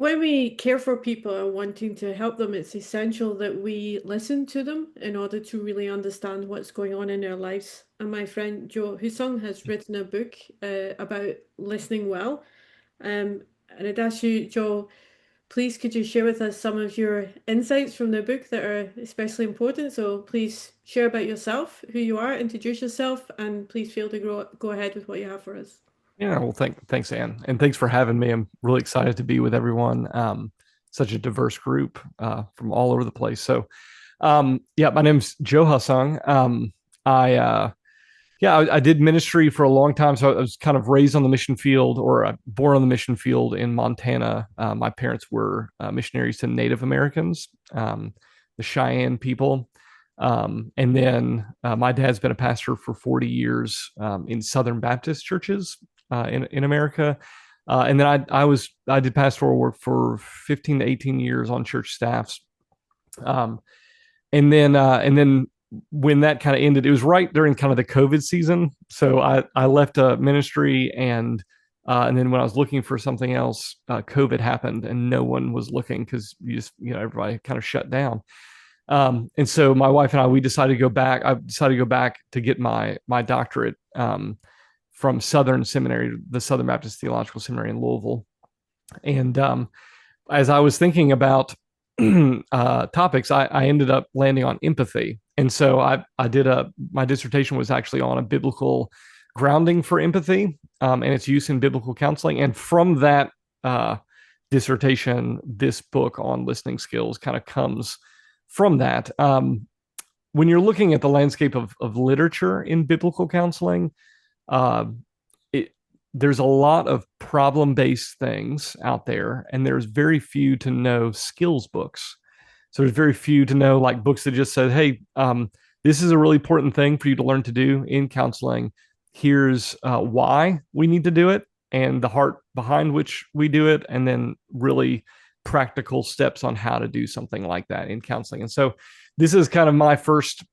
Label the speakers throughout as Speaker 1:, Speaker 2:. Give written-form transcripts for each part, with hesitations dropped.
Speaker 1: when we care for people and wanting to help them, it's essential that we listen to them in order to really understand what's going on in their lives. And my friend Joe Hussung has written a book about listening well. And I'd ask you, Joe, please could you share with us some of your insights from the book that are especially important? So please share about yourself, who you are, introduce yourself, and please feel to go ahead with what you have for us.
Speaker 2: Yeah, well, thanks, Anne, and thanks for having me. I'm really excited to be with everyone. Such a diverse group from all over the place. Yeah, my name's Joe Hussung. I I did ministry for a long time, so I was kind of raised on the mission field, or born on the mission field in Montana. My parents were missionaries to Native Americans, the Cheyenne people. And then my dad's been a pastor for 40 years in Southern Baptist churches in America. And then I did pastoral work for 15 to 18 years on church staffs. Um, and then when that kind of ended, it was right during kind of the COVID season. So I left ministry, and then when I was looking for something else, COVID happened and no one was looking because everybody kind of shut down. And so my wife and we decided to go back. I decided to go back to get my doctorate from Southern Seminary, the Southern Baptist Theological Seminary in Louisville. And as I was thinking about topics, I ended up landing on empathy. And so I did my dissertation was actually on a biblical grounding for empathy and its use in biblical counseling. And from that dissertation, this book on listening skills kind of comes from that. When you're looking at the landscape of literature in biblical counseling, uh, there's a lot of problem-based things out there, and there's very few to know skills books. So there's very few to know like books that just said, "Hey, this is a really important thing for you to learn to do in counseling. Here's why we need to do it, and the heart behind which we do it, and then really practical steps on how to do something like that in counseling." And so this is kind of my first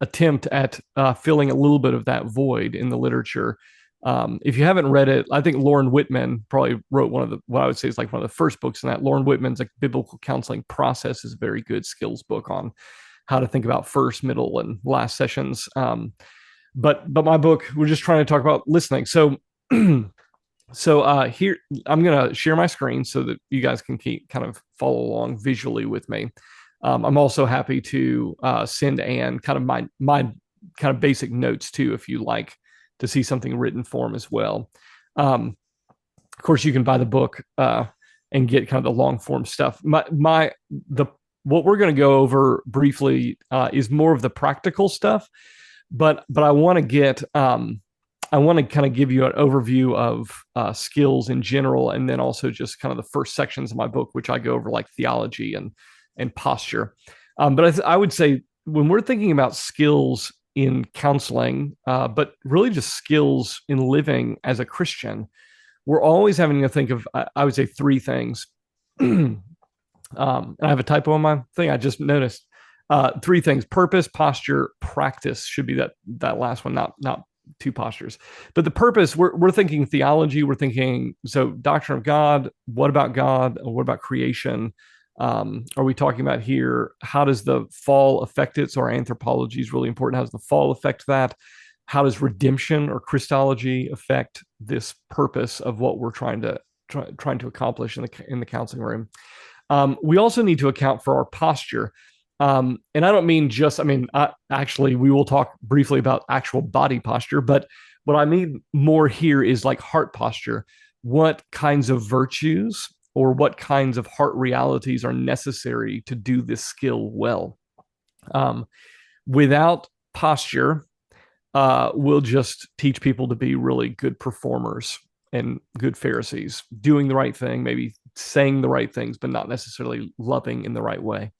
Speaker 2: attempt at filling a little bit of that void in the literature. If you haven't read it, I think Lauren Whitman probably wrote one of what I would say is like one of the first books in that. Lauren Whitman's like Biblical Counseling Process is a very good skills book on how to think about first, middle, and last sessions. But my book, we're just trying to talk about listening. So here I'm gonna share my screen so that you guys can keep kind of follow along visually with me. I'm also happy to send Anne kind of my kind of basic notes too, if you like to see something written form as well. Of course, you can buy the book and get kind of the long form stuff. What we're going to go over briefly is more of the practical stuff, but I want to get I want to kind of give you an overview of skills in general, and then also just kind of the first sections of my book, which I go over like theology and posture. But I would say when we're thinking about skills in counseling, but really just skills in living as a Christian, we're always having to think of, I would say, three things. And I have a typo on my thing. I just noticed three things: purpose, posture, practice should be that last one, not two postures. But the purpose, we're thinking theology. We're thinking so doctrine of God. What about God? What about creation? Are we talking about here? How does the fall affect it? So our anthropology is really important. How does the fall affect that? How does redemption or Christology affect this purpose of what we're trying to accomplish in the counseling room? We also need to account for our posture. And I don't mean just, actually, we will talk briefly about actual body posture, but what I mean more here is like heart posture. What kinds of virtues or what kinds of heart realities are necessary to do this skill well? Without posture, we'll just teach people to be really good performers and good Pharisees, doing the right thing, maybe saying the right things, but not necessarily loving in the right way.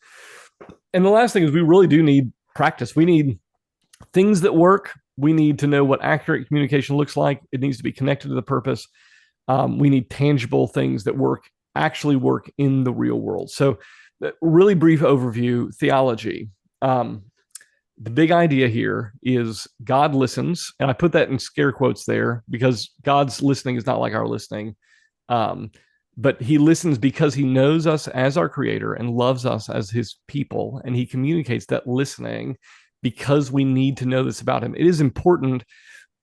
Speaker 2: And the last thing is we really do need practice. We need things that work. We need to know what accurate communication looks like. It needs to be connected to the purpose. We need tangible things that actually work in the real world. So really brief overview, theology. The big idea here is God listens, and I put that in scare quotes there because God's listening is not like our listening. but he listens because he knows us as our creator and loves us as his people. And he communicates that listening because we need to know this about him. It is important,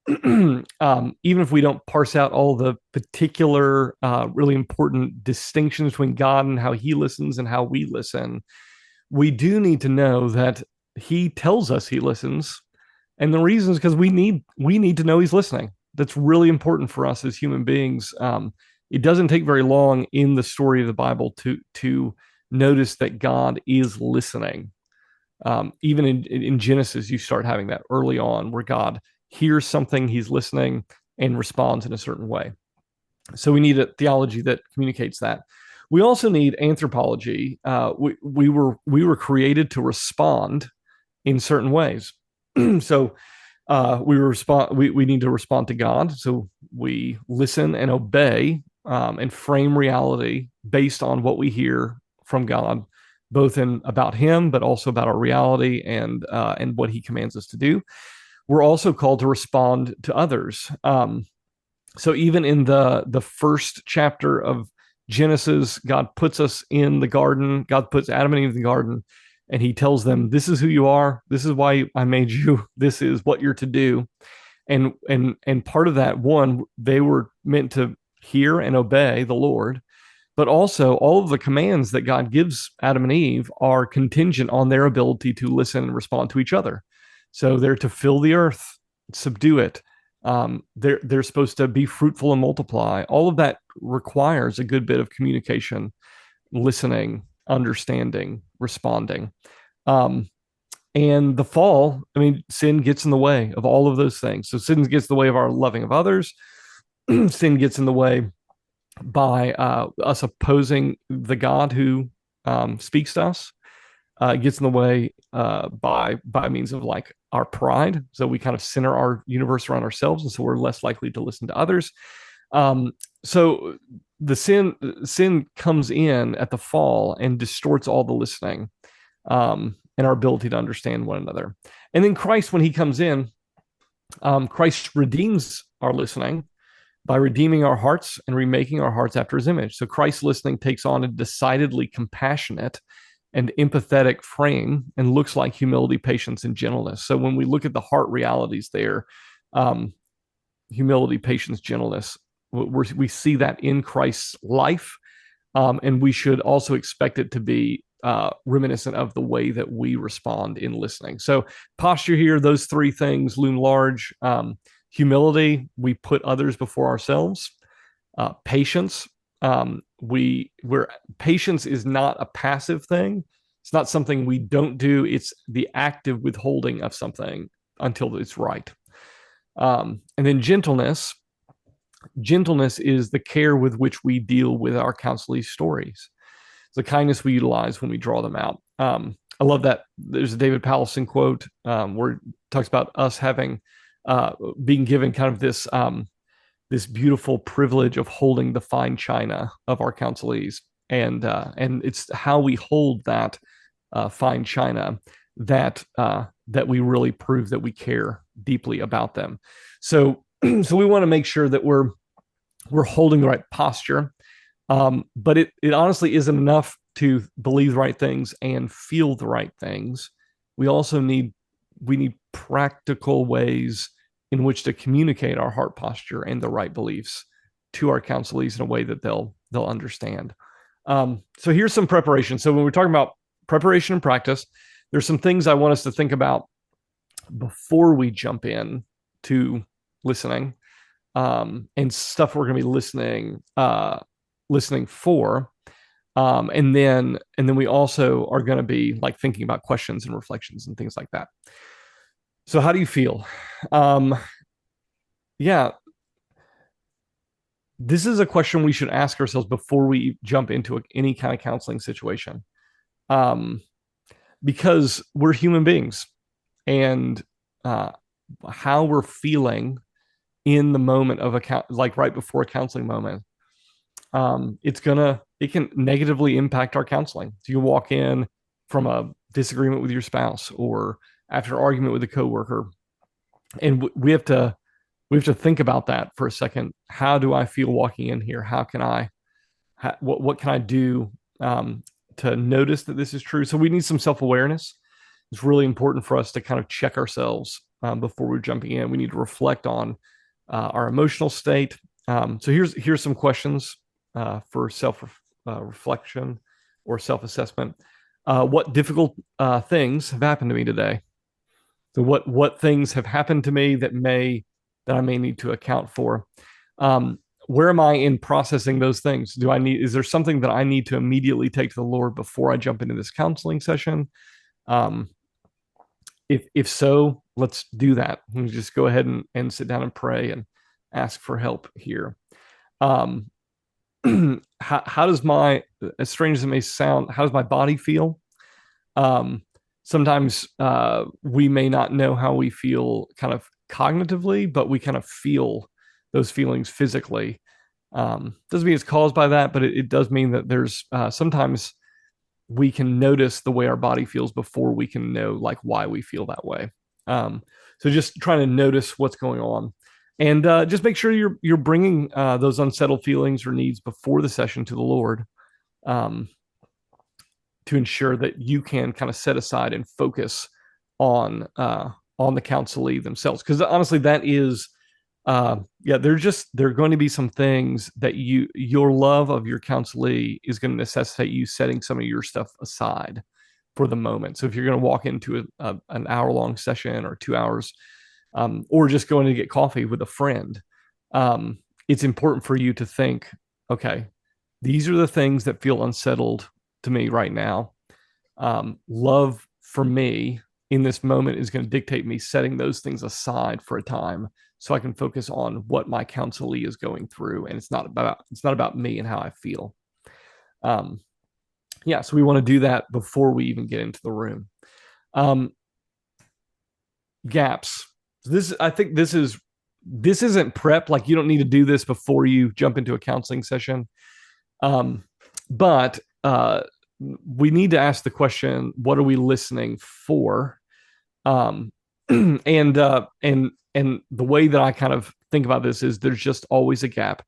Speaker 2: even if we don't parse out all the particular, really important distinctions between God and how he listens and how we listen. We do need to know that he tells us he listens. And the reason is because we need to know he's listening. That's really important for us as human beings. It doesn't take very long in the story of the Bible to notice that God is listening. Even in Genesis, you start having that early on where God hears something, he's listening, and responds in a certain way. So we need a theology that communicates that. We also need anthropology. We were created to respond in certain ways. So we need to respond to God. So we listen and obey, and frame reality based on what we hear from God, both in about Him, but also about our reality and what He commands us to do. We're also called to respond to others. So even in the first chapter of Genesis, God puts us in the garden. God puts Adam and Eve in the garden, and he tells them, "This is who you are. This is why I made you. This is what you're to do." And part of that, one, they were meant to hear and obey the Lord, but also all of the commands that God gives Adam and Eve are contingent on their ability to listen and respond to each other. So they're to fill the earth, subdue it. They're supposed to be fruitful and multiply. All of that requires a good bit of communication, listening, understanding, responding. Um, and the fall, I mean, sin gets in the way of all of those things. So sin gets in the way of our loving of others. Sin gets in the way by us opposing the God who speaks to us. It gets in the way by means of like our pride. So we kind of center our universe around ourselves, and so we're less likely to listen to others. So the sin comes in at the fall and distorts all the listening, and our ability to understand one another. And then Christ, when he comes in, Christ redeems our listening by redeeming our hearts and remaking our hearts after his image. So Christ's listening takes on a decidedly compassionate and empathetic frame and looks like humility, patience, and gentleness. So when we look at the heart realities there, humility, patience, gentleness, we see that in Christ's life, and we should also expect it to be reminiscent of the way that we respond in listening. So posture here, those three things loom large. Humility, we put others before ourselves. Patience, patience is not a passive thing. It's not something we don't do. It's the active withholding of something until it's right. And then gentleness is the care with which we deal with our counselees' stories. It's the kindness we utilize when we draw them out. I love that. There's a David Powlison quote where it talks about us having being given kind of this beautiful privilege of holding the fine china of our counselees, and it's how we hold that fine china that we really prove that we care deeply about them. So so we want to make sure that we're holding the right posture, but it honestly isn't enough to believe the right things and feel the right things. We also need practical ways in which to communicate our heart posture and the right beliefs to our counselees in a way that they'll understand. So here's some preparation. So when we're talking about preparation and practice, there's some things I want us to think about before we jump in to listening, and stuff we're going to be listening for. And then we also are going to be like thinking about questions and reflections and things like that. So how do you feel? Yeah, this is a question we should ask ourselves before we jump into any kind of counseling situation, because we're human beings, and how we're feeling in the moment of like right before a counseling moment, it can negatively impact our counseling. So you walk in from a disagreement with your spouse or after an argument with a coworker, and we have to think about that for a second. How do I feel walking in here? How can I what can I do to notice that this is true? So we need some self-awareness. It's really important for us to kind of check ourselves before we're jumping in. We need to reflect on our emotional state. So here's some questions for self reflection or self assessment. What difficult things have happened to me today? So what things have happened to me that I may need to account for? Um, where am I in processing those things? Is there something that I need to immediately take to the Lord before I jump into this counseling session? Um, if so, let's do that. We just go ahead and sit down and pray and ask for help here. Um, how does as strange as it may sound, how does my body feel? Um, Sometimes we may not know how we feel kind of cognitively, but we kind of feel those feelings physically. Doesn't mean it's caused by that, but it does mean that there's sometimes we can notice the way our body feels before we can know like why we feel that way. So just trying to notice what's going on, and just make sure you're bringing those unsettled feelings or needs before the session to the Lord, um, to ensure that you can kind of set aside and focus on the counselee themselves. Because honestly, that is yeah, there are going to be some things that your love of your counselee is going to necessitate you setting some of your stuff aside for the moment. So if you're going to walk into an hour long session or 2 hours, or just going to get coffee with a friend, it's important for you to think, okay, these are the things that feel unsettled to me right now. Love for me in this moment is going to dictate me setting those things aside for a time so I can focus on what my counselee is going through, and it's not about me and how I feel. Um, yeah, so we want to do that before we even get into the room. Um, Gaps. I think this isn't prep. Like you don't need to do this before you jump into a counseling session. But we need to ask the question: what are we listening for? Um, and the way that I kind of think about this is there's just always a gap.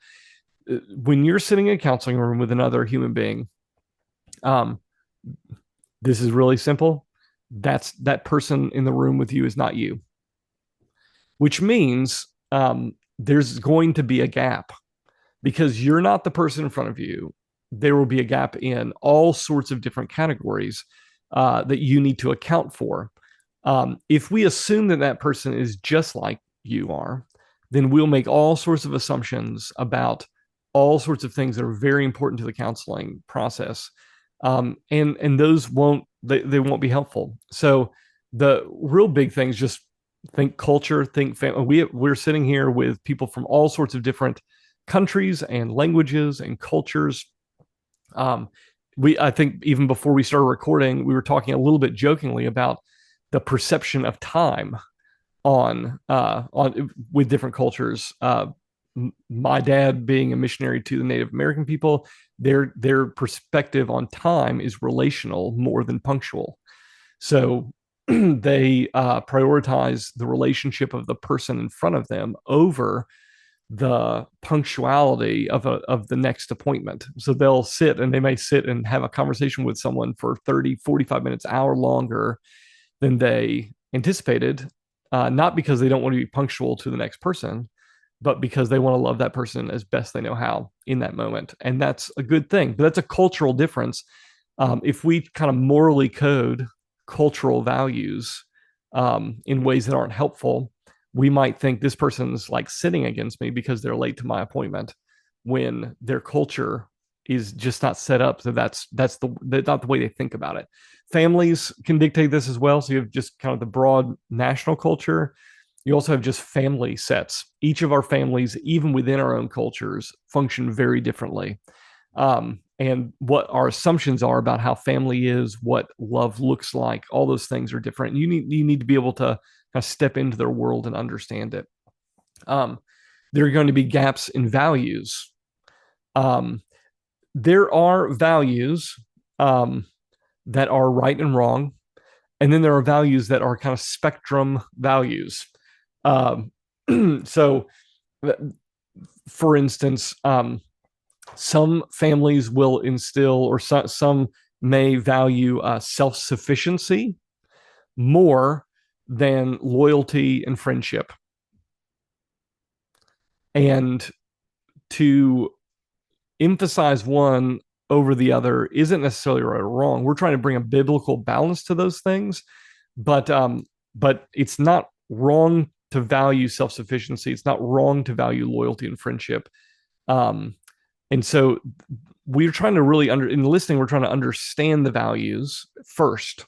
Speaker 2: When you're sitting in a counseling room with another human being, um, this is really simple. That person in the room with you is not you, which means there's going to be a gap because you're not the person in front of you. There will be a gap in all sorts of different categories that you need to account for. If we assume that person is just like you are, then we'll make all sorts of assumptions about all sorts of things that are very important to the counseling process, and those won't be helpful. So the real big things, just think culture, think family. We're sitting here with people from all sorts of different countries and languages and cultures. Um, I think even before we started recording, we were talking a little bit jokingly about the perception of time on with different cultures. My dad being a missionary to the Native American people, their perspective on time is relational more than punctual. So they prioritize the relationship of the person in front of them over the punctuality of the next appointment. So they may sit and have a conversation with someone for 30, 45 minutes, hour longer than they anticipated, not because they don't want to be punctual to the next person, but because they want to love that person as best they know how in that moment. And that's a good thing. But that's a cultural difference. If we kind of morally code cultural values in ways that aren't helpful, we might think this person's like sitting against me because they're late to my appointment when their culture is just not set up. So that's not the way they think about it. Families can dictate this as well. So you have just kind of the broad national culture. You also have just family sets. Each of our families, even within our own cultures, function very differently. And what our assumptions are about how family is, what love looks like, all those things are different. You need to be able to kind of step into their world and understand it. There are going to be gaps in values. There are values that are right and wrong, and then there are values that are kind of spectrum values. So, for instance, Some families will instill, or some may value self-sufficiency more than loyalty and friendship. And to emphasize one over the other isn't necessarily right or wrong. We're trying to bring a biblical balance to those things, but it's not wrong to value self-sufficiency. It's not wrong to value loyalty and friendship. Um, and so we're trying to really in listening, we're trying to understand the values first,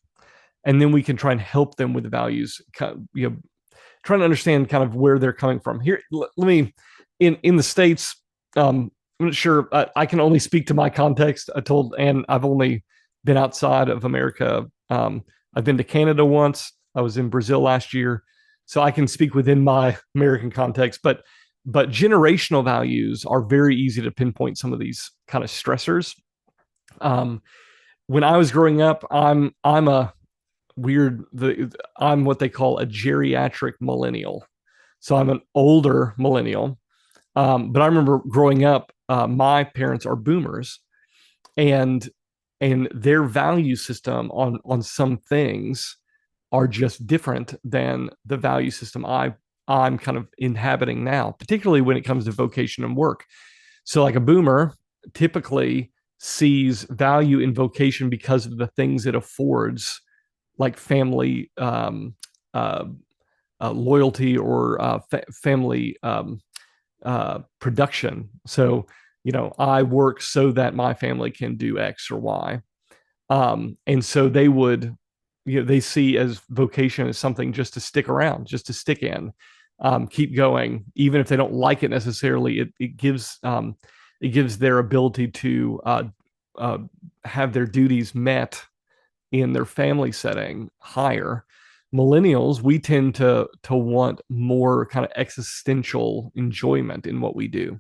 Speaker 2: and then we can try and help them with the values, trying to understand kind of where they're coming from. Here, let me, in the States, I'm not sure. I can only speak to my context. And I've only been outside of America. I've been to Canada once. I was in Brazil last year, so I can speak within my American context. But generational values are very easy to pinpoint some of these kind of stressors. When I was growing up, I'm a I'm what they call a geriatric millennial. So I'm an older millennial. But I remember growing up, my parents are boomers, and their value system on some things are just different than the value system I'm kind of inhabiting now, particularly when it comes to vocation and work. So like a boomer typically sees value in vocation because of the things it affords, like family loyalty, or family production. So, I work so that my family can do X or Y. And so they see as vocation as something just to stick around, just to stick in, keep going, even if they don't like it necessarily. It gives their ability to have their duties met in their family setting higher. Millennials, we tend to want more kind of existential enjoyment in what we do.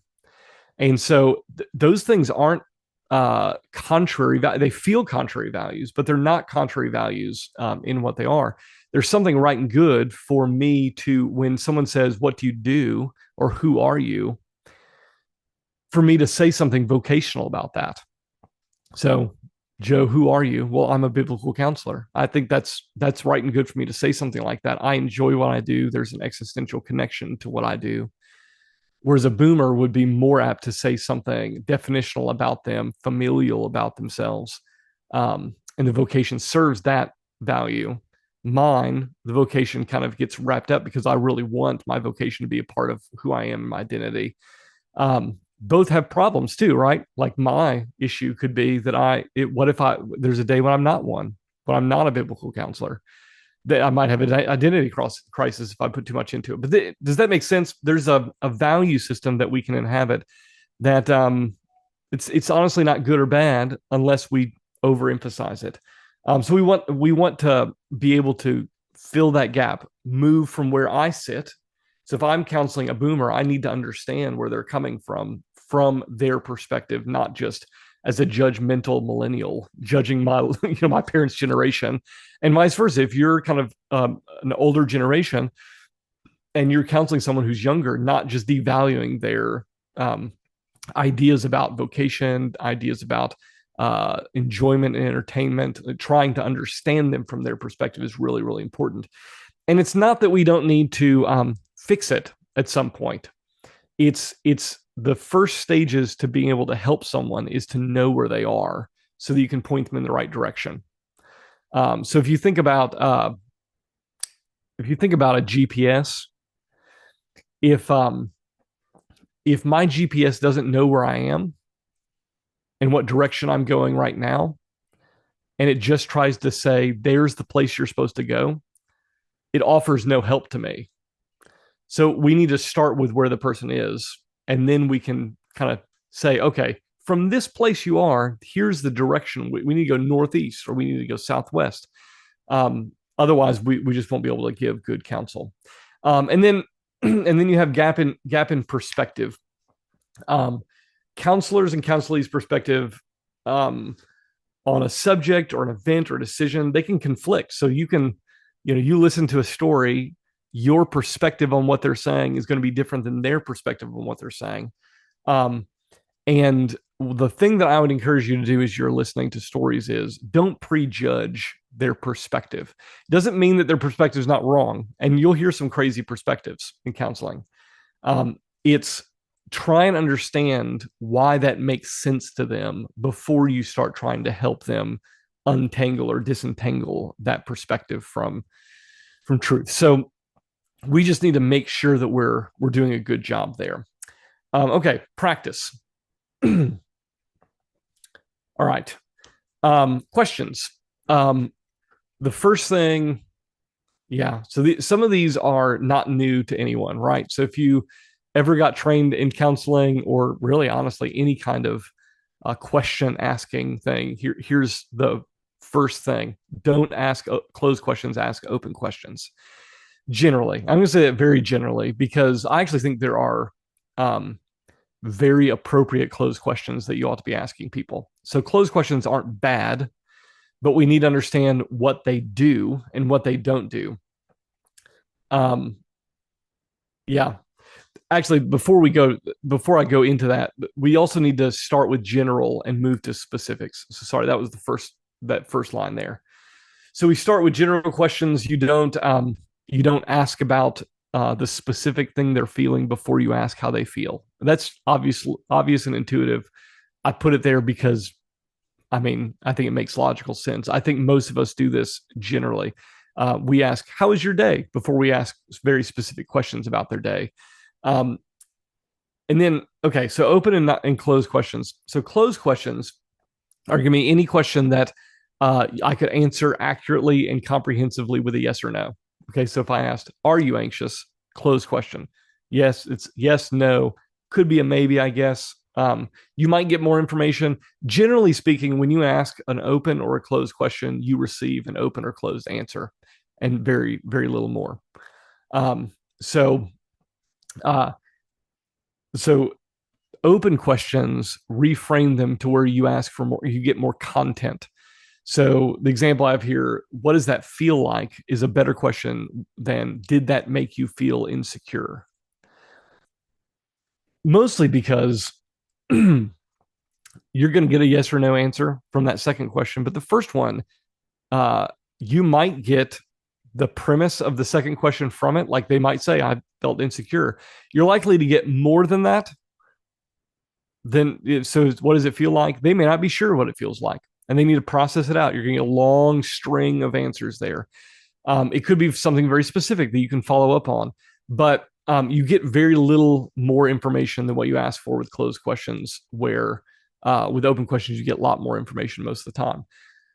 Speaker 2: And so those things aren't contrary. They feel contrary values, but they're not contrary values in what they are. There's something right and good for me to, when someone says, "What do you do?" or "Who are you?" for me to say something vocational about that. So, Joe, who are you? Well, I'm a biblical counselor. I think that's right and good for me to say something like that. I enjoy what I do. There's an existential connection to what I do. Whereas a boomer would be more apt to say something definitional about them, familial about themselves. And the vocation serves that value. Mine, the vocation kind of gets wrapped up because I really want my vocation to be a part of who I am, my identity. Both have problems too, right? Like my issue could be that what if there's a day when I'm not one, when I'm not a biblical counselor, that I might have an identity crisis if I put too much into it. But does that make sense? There's a value system that we can inhabit that it's honestly not good or bad unless we overemphasize it. So we want to be able to fill that gap, move from where I sit. So if I'm counseling a boomer, I need to understand where they're coming from their perspective, not just as a judgmental millennial judging my parents' generation, and vice versa. If you're kind of an older generation and you're counseling someone who's younger, not just devaluing their ideas about vocation, ideas about enjoyment and entertainment, trying to understand them from their perspective is really, really important. And it's not that we don't need to fix it at some point. It's the first stages to being able to help someone is to know where they are so that you can point them in the right direction. So if you think about a GPS, if my GPS doesn't know where I am and what direction I'm going right now, and it just tries to say, "There's the place you're supposed to go," it offers no help to me. So we need to start with where the person is, and then we can kind of say, "Okay, from this place you are, here's the direction. We need to go northeast, or we need to go southwest." Otherwise, we just won't be able to give good counsel. And then and then you have gap in perspective. Counselors and counselees' perspective on a subject or an event or a decision, they can conflict. So you listen to a story, your perspective on what they're saying is going to be different than their perspective on what they're saying. And the thing that I would encourage you to do as you're listening to stories is don't prejudge their perspective. Doesn't mean that their perspective is not wrong, and you'll hear some crazy perspectives in counseling. It's try and understand why that makes sense to them before you start trying to help them untangle or disentangle that perspective from truth. So we just need to make sure that we're doing a good job there. Okay, practice. All right. Questions. The first thing, yeah. So some of these are not new to anyone, right? So if you ever got trained in counseling or really honestly any kind of question asking thing, here's the first thing. Don't ask closed questions, ask open questions. Generally, I'm going to say that very generally because I actually think there are very appropriate closed questions that you ought to be asking people. So closed questions aren't bad, but we need to understand what they do and what they don't do. Um, yeah. Actually, before I go into that, we also need to start with general and move to specifics. So sorry, that was that first line there. So we start with general questions. You don't ask about the specific thing they're feeling before you ask how they feel. That's obvious and intuitive. I put it there because I mean, I think it makes logical sense. I think most of us do this generally. We ask, "How was your day?" before we ask very specific questions about their day. Um, and then, okay, so open and closed questions. So closed questions are going to be any question that I could answer accurately and comprehensively with a yes or no. Okay, so if I asked, "Are you anxious?" Closed question. Yes, it's yes, no. Could be a maybe, I guess. You might get more information. Generally speaking, when you ask an open or a closed question, you receive an open or closed answer, and very, very little more. Um, so, uh, so open questions reframe them to where you ask for more, you get more content. So the example I have here, what does that feel like, is a better question than did that make you feel insecure? Mostly because you're going to get a yes or no answer from that second question. But the first one, uh, you might get the premise of the second question from it. Like they might say, I felt insecure. You're likely to get more than that. Then, so what does it feel like? They may not be sure what it feels like and they need to process it out. You're getting a long string of answers there. It could be something very specific that you can follow up on, but you get very little more information than what you ask for with closed questions, where with open questions, you get a lot more information most of the time.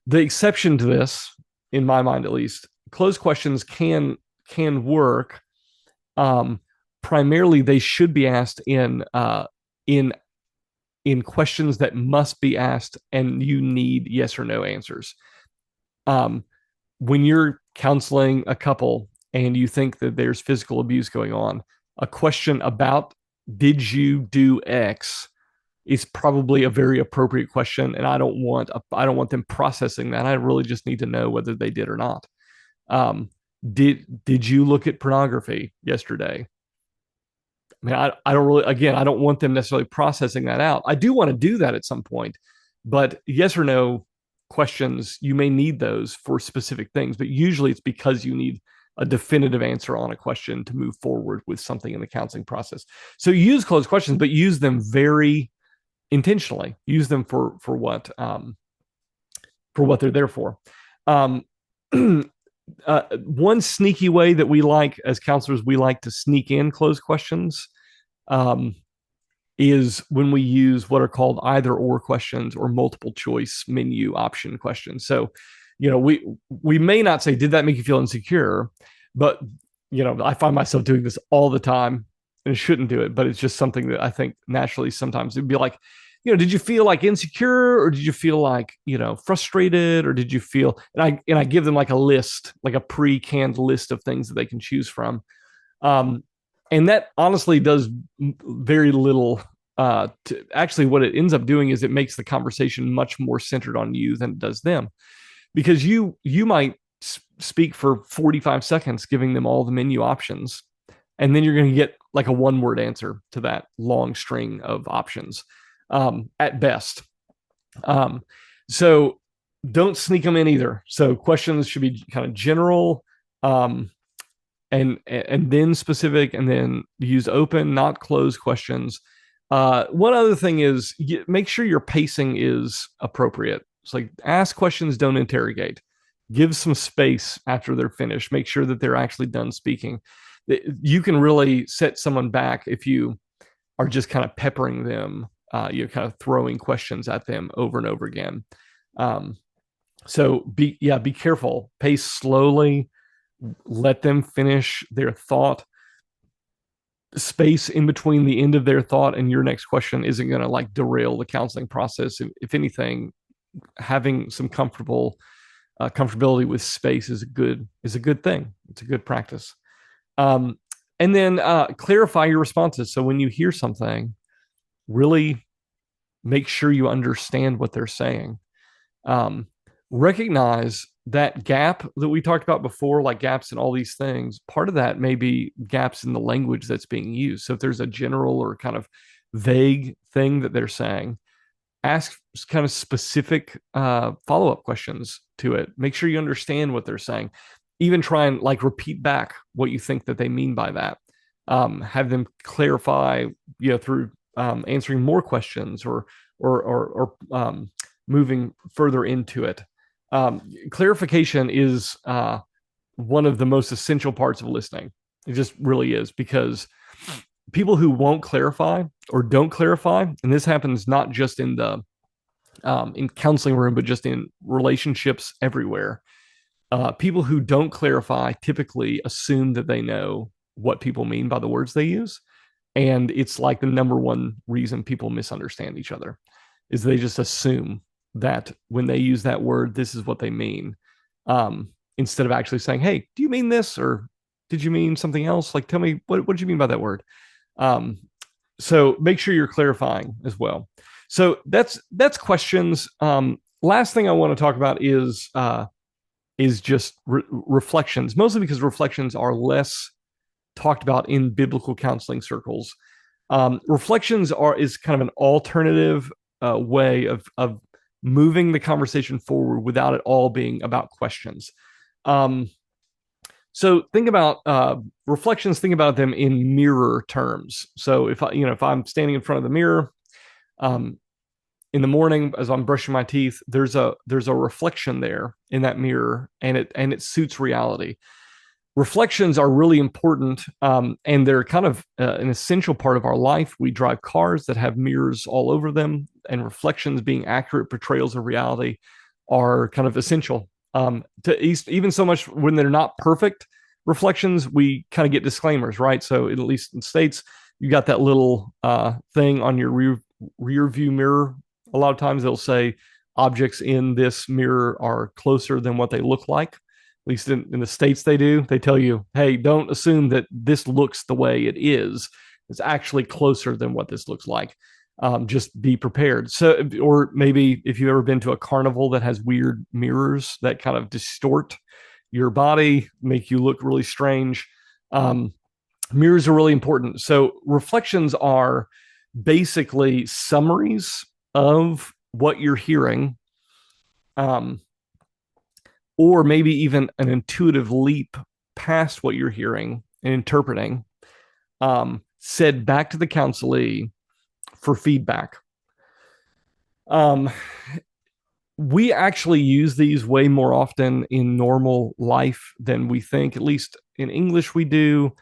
Speaker 2: The exception to this, in my mind at least, closed questions can work. Primarily, they should be asked in questions that must be asked, and you need yes or no answers. When you're counseling a couple and you think that there's physical abuse going on, a question about did you do X is probably a very appropriate question, and I don't want them processing that. I really just need to know whether they did or not. Did you look at pornography yesterday? I mean, I don't really, again, I don't want them necessarily processing that out. I do want to do that at some point, but yes or no questions, you may need those for specific things, but usually it's because you need a definitive answer on a question to move forward with something in the counseling process. So use closed questions, but use them very intentionally. Use them for what they're there for. Um, one sneaky way that we like as counselors, we like to sneak in closed questions um, is when we use what are called either or questions or multiple choice menu option questions. So, we may not say, did that make you feel insecure? But, I find myself doing this all the time and shouldn't do it, but it's just something that I think naturally sometimes it'd be like, did you feel like insecure, or did you feel like, frustrated, or did you feel, and I give them like a list, like a pre-canned list of things that they can choose from. And that honestly does very little. Actually, what it ends up doing is it makes the conversation much more centered on you than it does them, because you might speak for 45 seconds giving them all the menu options, and then you're going to get like a one word answer to that long string of options. at best. Um, so don't sneak them in either. So questions should be kind of general, um, and then specific, and then use open, not closed questions. One other thing is make sure your pacing is appropriate. It's like ask questions, don't interrogate. Give some space after they're finished. Make sure that they're actually done speaking. You can really set someone back if you are just kind of peppering them, you're kind of throwing questions at them over and over again. Um, so be careful. Pace slowly. Let them finish their thought. Space in between the end of their thought and your next question isn't going to like derail the counseling process. If anything, having some comfortability with space is a good thing. It's a good practice. Um, and then clarify your responses. So when you hear something, really make sure you understand what they're saying. Um, Recognize that gap that we talked about before, like gaps in all these things. Part of that may be gaps in the language that's being used. So if there's a general or kind of vague thing that they're saying, ask kind of specific follow-up questions to it. Make sure you understand what they're saying. Even try and like repeat back what you think that they mean by that. Have them clarify, through answering more questions or moving further into it. Clarification is one of the most essential parts of listening. It just really is, because people who won't clarify or don't clarify, and this happens not just in the in counseling room, but just in relationships everywhere. People who don't clarify typically assume that they know what people mean by the words they use, and it's like the number one reason people misunderstand each other is they just assume that when they use that word, this is what they mean, instead of actually saying, "Hey, do you mean this, or did you mean something else? Like, tell me what did you mean by that word?" Um, so make sure you're clarifying as well. So that's questions. Last thing I want to talk about is just reflections, mostly because reflections are less talked about in biblical counseling circles. Reflections is kind of an alternative way of moving the conversation forward without it all being about questions. So think about reflections. Think about them in mirror terms. So if I'm standing in front of the mirror um, in the morning as I'm brushing my teeth, there's a reflection there in that mirror, and it suits reality. Reflections are really important, and they're kind of an essential part of our life. We drive cars that have mirrors all over them, and reflections being accurate portrayals of reality are kind of essential. To even so much when they're not perfect reflections, we kind of get disclaimers, right? So at least in States, you got that little thing on your rear view mirror. A lot of times they'll say objects in this mirror are closer than what they look like. At least in the States they do. They tell you, hey, don't assume that this looks the way it is. It's actually closer than what this looks like. Just be prepared. So, or maybe if you've ever been to a carnival that has weird mirrors that kind of distort your body, make you look really strange. Mirrors are really important. So reflections are basically summaries of what you're hearing, or maybe even an intuitive leap past what you're hearing and interpreting, said back to the counselee for feedback. We actually use these way more often in normal life than we think. At least in English, we do.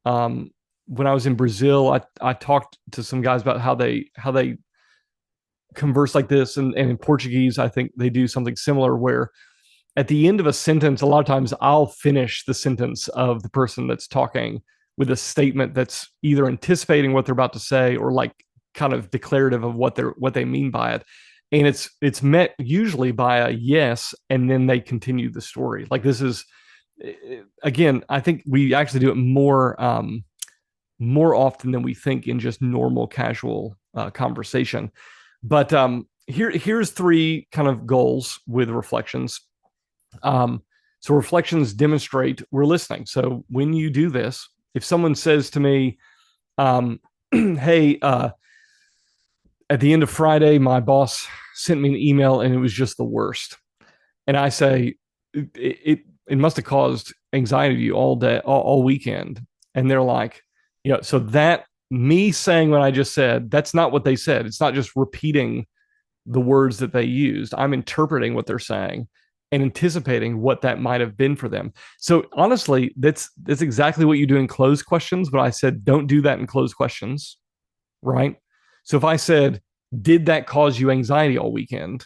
Speaker 2: When I was in Brazil, I talked to some guys about how they converse like this, and in Portuguese, I think they do something similar where at the end of a sentence, a lot of times I'll finish the sentence of the person that's talking with a statement that's either anticipating what they're about to say or like kind of declarative of what they mean by it. And it's met usually by a yes, and then they continue the story. Like this is, again, I think we actually do it more often than we think in just normal casual conversation. But here's three kind of goals with reflections. So reflections demonstrate we're listening. So when you do this, if someone says to me, hey, at the end of Friday, my boss sent me an email and it was just the worst. And I say, it must have caused anxiety to you all day, all weekend. And they're like, so that me saying what I just said, that's not what they said. It's not just repeating the words that they used. I'm interpreting what they're saying and anticipating what that might have been for them. So honestly, that's exactly what you do in closed questions. But I said, don't do that in closed questions, right? So if I said, did that cause you anxiety all weekend?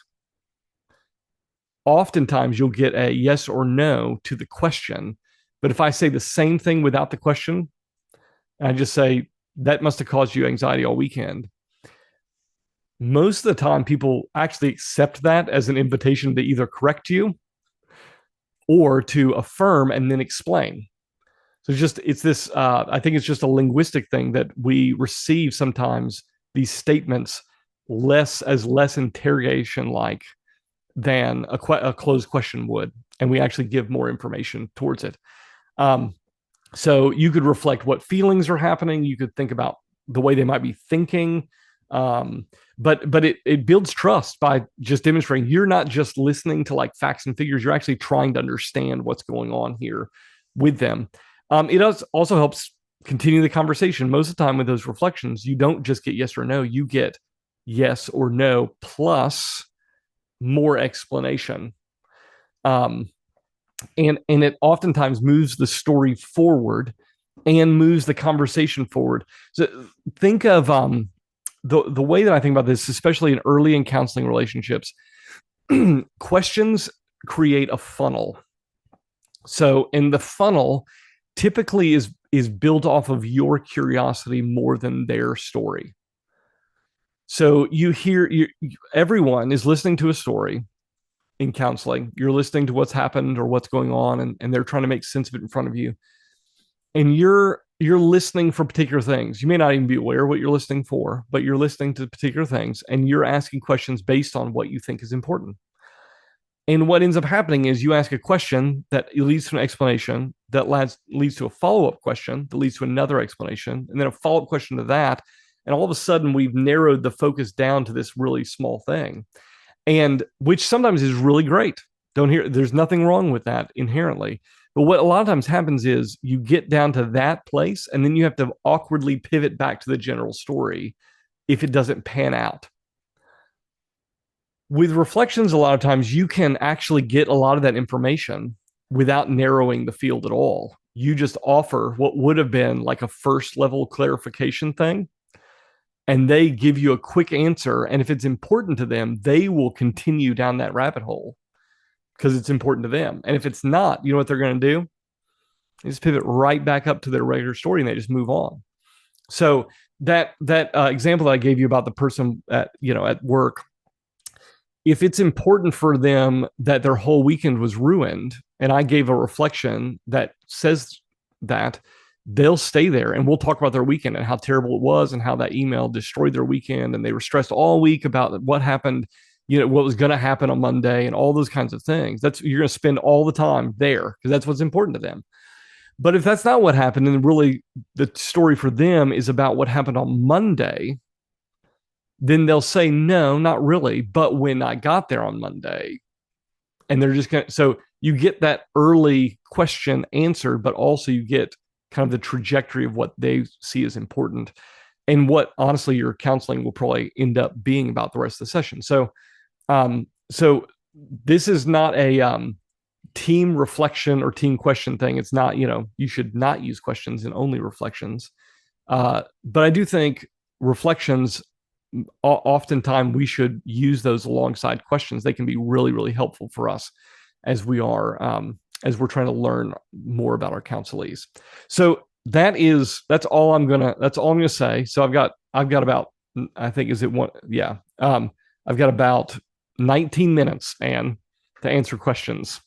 Speaker 2: Oftentimes you'll get a yes or no to the question. But if I say the same thing without the question, I just say, that must have caused you anxiety all weekend. Most of the time, people actually accept that as an invitation to either correct you or to affirm and then explain. So it's this, I think it's just a linguistic thing that we receive sometimes these statements less interrogation like than a closed question would. And we actually give more information towards it. So you could reflect what feelings are happening. You could think about the way they might be thinking. But it builds trust by just demonstrating you're not just listening to like facts and figures. You're actually trying to understand what's going on here with them. It also helps continue the conversation. Most of the time with those reflections, you don't just get yes or no. You get yes or no plus more explanation. And it oftentimes moves the story forward and moves the conversation forward. So think of the way that I think about this, especially in early in counseling relationships, questions create a funnel. So in the funnel typically is built off of your curiosity more than their story. So everyone is listening to a story in counseling. You're listening to what's happened or what's going on, and they're trying to make sense of it in front of you. And you're listening for particular things. You may not even be aware of what you're listening for, but you're listening to particular things and you're asking questions based on what you think is important. And what ends up happening is you ask a question that leads to an explanation that leads to a follow-up question that leads to another explanation, and then a follow-up question to that. And all of a sudden, we've narrowed the focus down to this really small thing, and which sometimes is really great. There's nothing wrong with that inherently. But what a lot of times happens is you get down to that place, and then you have to awkwardly pivot back to the general story if it doesn't pan out. With reflections, a lot of times you can actually get a lot of that information without narrowing the field at all. You just offer what would have been like a first level clarification thing, and they give you a quick answer. And if it's important to them, they will continue down that rabbit hole because it's important to them. And if it's not, you know what they're going to do? They just pivot right back up to their regular story and they just move on. So that example that I gave you about the person at work, if it's important for them that their whole weekend was ruined, and I gave a reflection that says that, they'll stay there and we'll talk about their weekend and how terrible it was and how that email destroyed their weekend. And they were stressed all week about what happened, what was going to happen on Monday and all those kinds of things. You're going to spend all the time there because that's what's important to them. But if that's not what happened, then really the story for them is about what happened on Monday, then they'll say, no, not really. But when I got there on Monday, and they're just going to, so you get that early question answered, but also you get kind of the trajectory of what they see as important and what honestly your counseling will probably end up being about the rest of the session. So this is not a team reflection or team question thing. It's not, you should not use questions and only reflections. But I do think reflections, oftentimes we should use those alongside questions. They can be really, really helpful for us as we're trying to learn more about our counselees. So that's all I'm gonna say. So I've got about, I think, is it one? Yeah. I've got about 19 minutes, Anne, to answer questions.